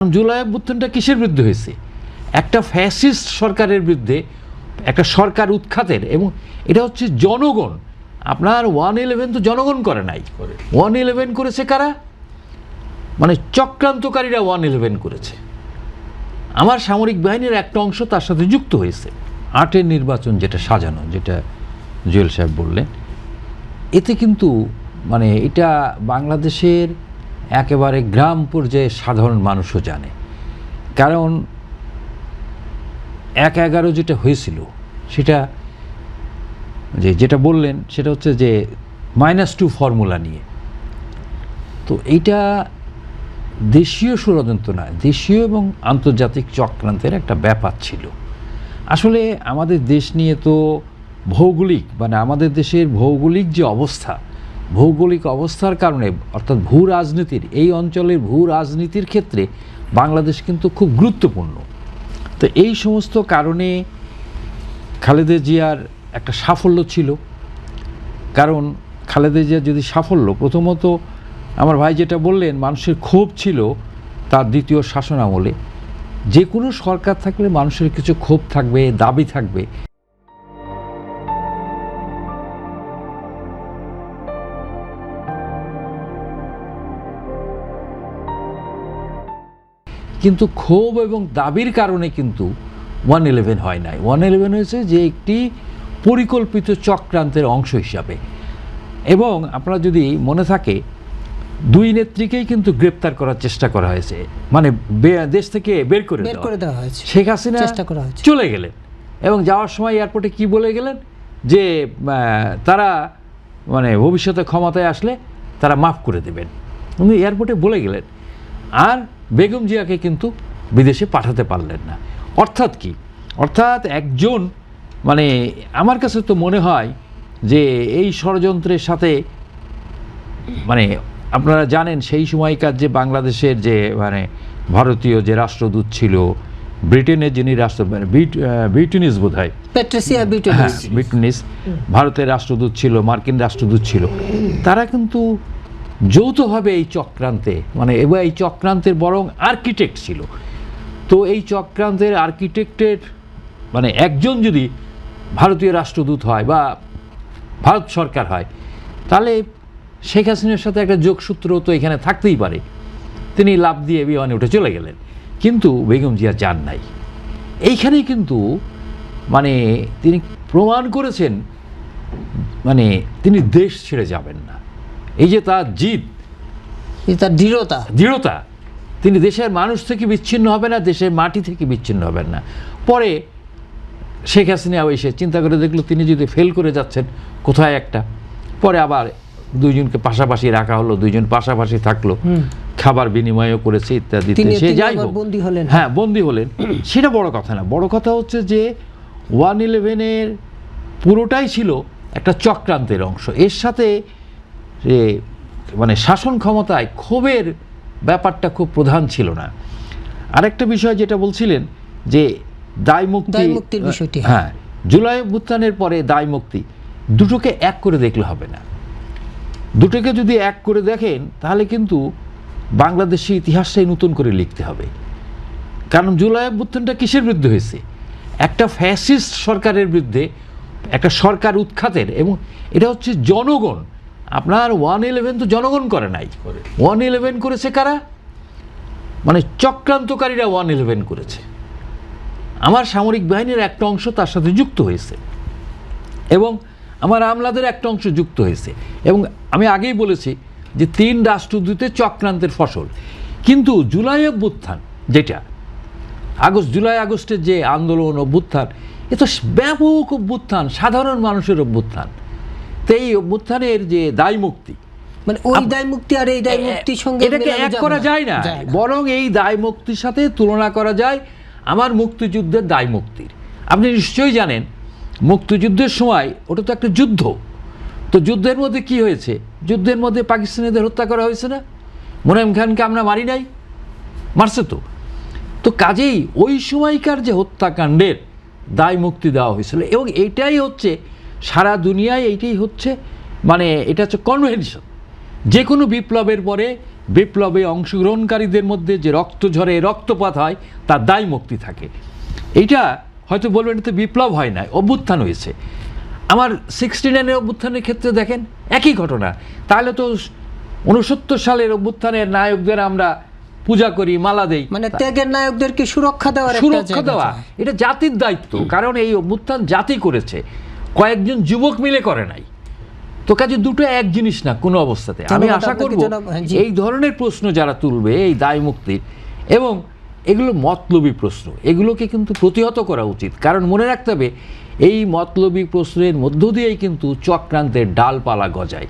জুলাই অভ্যুত্থানটা কিসের বিরুদ্ধে হয়েছে? একটা ফ্যাসিস্ট সরকারের বিরুদ্ধে, একটা সরকার উৎখাতের। এবং এটা হচ্ছে জনগণ। আপনার 111 তো জনগণ করে নাই, 111 করেছে কারা? মানে চক্রান্তকারীরা 111 করেছে। আমার সামরিক বাহিনীর একটা অংশ তার সাথে যুক্ত হয়েছে। 8-এর নির্বাচন যেটা সাজানো, যেটা জুয়েল সাহেব বললেন, এতে কিন্তু মানে এটা বাংলাদেশের একেবারে গ্রাম পর্যায়ে সাধারণ মানুষও জানে। কারণ 1-11 যেটা হয়েছিল সেটা যেটা বললেন সেটা হচ্ছে যে -2 ফর্মুলা নিয়ে। তো এইটা দেশীয় ষড়যন্ত্র নয়, দেশীয় এবং আন্তর্জাতিক চক্রান্তের একটা ব্যাপার ছিল। আসলে আমাদের দেশ নিয়ে তো ভৌগোলিক মানে আমাদের দেশের ভৌগোলিক যে অবস্থা, ভৌগোলিক অবস্থার কারণে অর্থাৎ ভূ রাজনীতির এই অঞ্চলের ভূ রাজনীতির ক্ষেত্রে বাংলাদেশ কিন্তু খুব গুরুত্বপূর্ণ। তো এই সমস্ত কারণে খালেদা জিয়ার একটা সাফল্য ছিল। কারণ খালেদা জিয়ার যদি সাফল্য, প্রথমত আমার ভাই যেটা বললেন, মানুষের ক্ষোভ ছিল তার দ্বিতীয় শাসন আমলে। যে কোনো সরকার থাকলে মানুষের কিছু ক্ষোভ থাকবে, দাবি থাকবে। কিন্তু ক্ষোভ এবং দাবির কারণে কিন্তু 111 হয় নাই। 111 হয়েছে যে একটি পরিকল্পিত চক্রান্তের অংশ হিসাবে। এবং আপনারা যদি মনে থাকে, 2 নেত্রীকেই কিন্তু গ্রেপ্তার করার চেষ্টা করা হয়েছে, মানে দেশ থেকে বের করে দেওয়া হয়েছে। শেখ হাসিনা চলে গেলেন এবং যাওয়ার সময় এয়ারপোর্টে কি বলে গেলেন যে তারা মানে ভবিষ্যতে ক্ষমতায় আসলে তারা মাফ করে দেবেন, উনি এয়ারপোর্টে বলে গেলেন। আর বেগম জিয়াকে কিন্তু বিদেশে পাঠাতে পারলেন না। অর্থাৎ কি? অর্থাৎ একজন মানে আমার কাছে তো মনে হয় যে এই ষড়যন্ত্রের সাথে মানে আপনারা জানেন সেই সময়কার যে বাংলাদেশের যে মানে ভারতীয় যে রাষ্ট্রদূত ছিল, ব্রিটেনের যিনি বিউটিনিস বোধ হয়, প্যাট্রিসিয়া বিউটিনিস, ভারতের রাষ্ট্রদূত ছিল, মার্কিন রাষ্ট্রদূত ছিল, তারা কিন্তু যৌথভাবে এই চক্রান্তে মানে এবং এই চক্রান্তের বরং আর্কিটেক্ট ছিল। তো এই চক্রান্তের আর্কিটেক্টের মানে একজন যদি ভারতীয় রাষ্ট্রদূত হয় বা ভারত সরকার হয়, তাহলে শেখ হাসিনার সাথে একটা যোগসূত্র তো এখানে থাকতেই পারে। তিনি লাফ দিয়ে বিমানে উঠে চলে গেলেন, কিন্তু বেগম জিয়া যান নাই। এইখানেই কিন্তু মানে তিনি প্রমাণ করেছেন মানে তিনি দেশ ছেড়ে যাবেন না। এই যে তার জিদ, তার দৃঢ়তা, তিনি দেশের মানুষ থেকে বিচ্ছিন্ন হবে না, দেশের মাটি থেকে বিচ্ছিন্ন হবেন না। পরে শেখ হাসিনা এসে চিন্তা করে দেখলো তিনি যদি ফেল করে যাচ্ছেন কোথায় একটা, পরে আবার দুইজনকে পাশাপাশি রাখা হলো, দুইজন পাশাপাশি থাকলো, খাবার বিনিময়ও করেছে ইত্যাদি। সে যাই হোক, হ্যাঁ বন্দী হলেন, সেটা বড় কথা না। বড় কথা হচ্ছে যে 111-এর পুরোটাই ছিল একটা চক্রান্তের অংশ। এর সাথে যে মানে শাসন ক্ষমতায় ক্ষোভের ব্যাপারটা খুব প্রধান ছিল না। আরেকটা বিষয় যেটা বলছিলেন যে দায় মুক্তির বিষয়টি, হ্যাঁ, জুলাই অভ্যুত্থানের পরে দায় মুক্তি, দুটোকে এক করে দেখলে হবে না। দুটোকে যদি এক করে দেখেন তাহলে কিন্তু বাংলাদেশের ইতিহাসটাই নতুন করে লিখতে হবে। কারণ জুলাই অভ্যুত্থানটা কিসের বিরুদ্ধে হয়েছে? একটা ফ্যাসিস্ট সরকারের বিরুদ্ধে, একটা সরকার উৎখাতের। এবং এটা হচ্ছে জনগণ। আপনার 111 তো জনগণ করে নাই, 111 করেছে কারা? মানে চক্রান্তকারীরা 111 করেছে। আমার সামরিক বাহিনীর একটা অংশ তার সাথে যুক্ত হয়েছে এবং আমার আমলাদের একটা অংশ যুক্ত হয়েছে। এবং আমি আগেই বলেছি যে 3 রাষ্ট্রদূতের চক্রান্তের ফসল। কিন্তু জুলাই অভ্যুত্থান যেটা জুলাই আগস্টের যে আন্দোলন অভ্যুত্থান, এ তো ব্যাপক অভ্যুত্থান, সাধারণ মানুষের অভ্যুত্থান। তো এই অভ্যুত্থানের যে দায় মুক্তি, মানে ওই দায় মুক্তি আর এই দায় মুক্তির সঙ্গে এটাকে এক করা যায় না, বরং এই দায় মুক্তির সাথে তুলনা করা যায় আমার মুক্তিযুদ্ধের দায় মুক্তির। আপনি নিশ্চয়ই জানেন মুক্তিযুদ্ধের সময় ওটা তো একটা যুদ্ধ। তো যুদ্ধের মধ্যে কি হয়েছে? যুদ্ধের মধ্যে পাকিস্তানিদের হত্যা করা হয়েছে না? মোনায়েম খানকে আমরা মারি নাই? মারছে তো। তো কাজেই ওই সময়কার যে হত্যাকাণ্ডের দায় মুক্তি দেওয়া হয়েছিল। এবং এটাই হচ্ছে সারা দুনিয়ায় এইটাই হচ্ছে মানে এটা হচ্ছে কনভেনশন। যে কোনো বিপ্লবের পরে বিপ্লবে অংশগ্রহণকারীদের মধ্যে যে রক্ত ঝরে রক্তপাত হয় তার দায় মুক্তি থাকে। এইটা হয়তো বলবেন এটা তো বিপ্লব হয় না, অভ্যুত্থান হয়েছে। আমার 69-এর অভ্যুত্থানের ক্ষেত্রে দেখেন একই ঘটনা। তাহলে তো 69 সালের অভ্যুত্থানের নায়কদের আমরা পূজা করি, মালা দেই, মানে ত্যাগের নায়কদেরকে সুরক্ষা দেওয়ার একটা সুরক্ষা জায়গা দেওয়া, আছে। এটা জাতির দায়িত্ব। কারণ এই অভ্যুত্থান জাতি করেছে, কয়েকজন যুবক মিলে করে নাই। তো কাজে দুটো এক জিনিস না কোনো অবস্থাতে। আমি ধন্যবাদ আশা আপনাকে করব জনাব। হ্যাঁ, জি। এই ধরনের প্রশ্ন যারা তুলবে এই দায় মুক্তির, এবং এগুলো মতলবী প্রশ্ন, এগুলোকে কিন্তু প্রতিহত করা উচিত। কারণ মনে রাখতে হবে এই মতলবী প্রশ্নের মধ্য দিয়েই কিন্তু চক্রান্তের ডালপালা গজায়।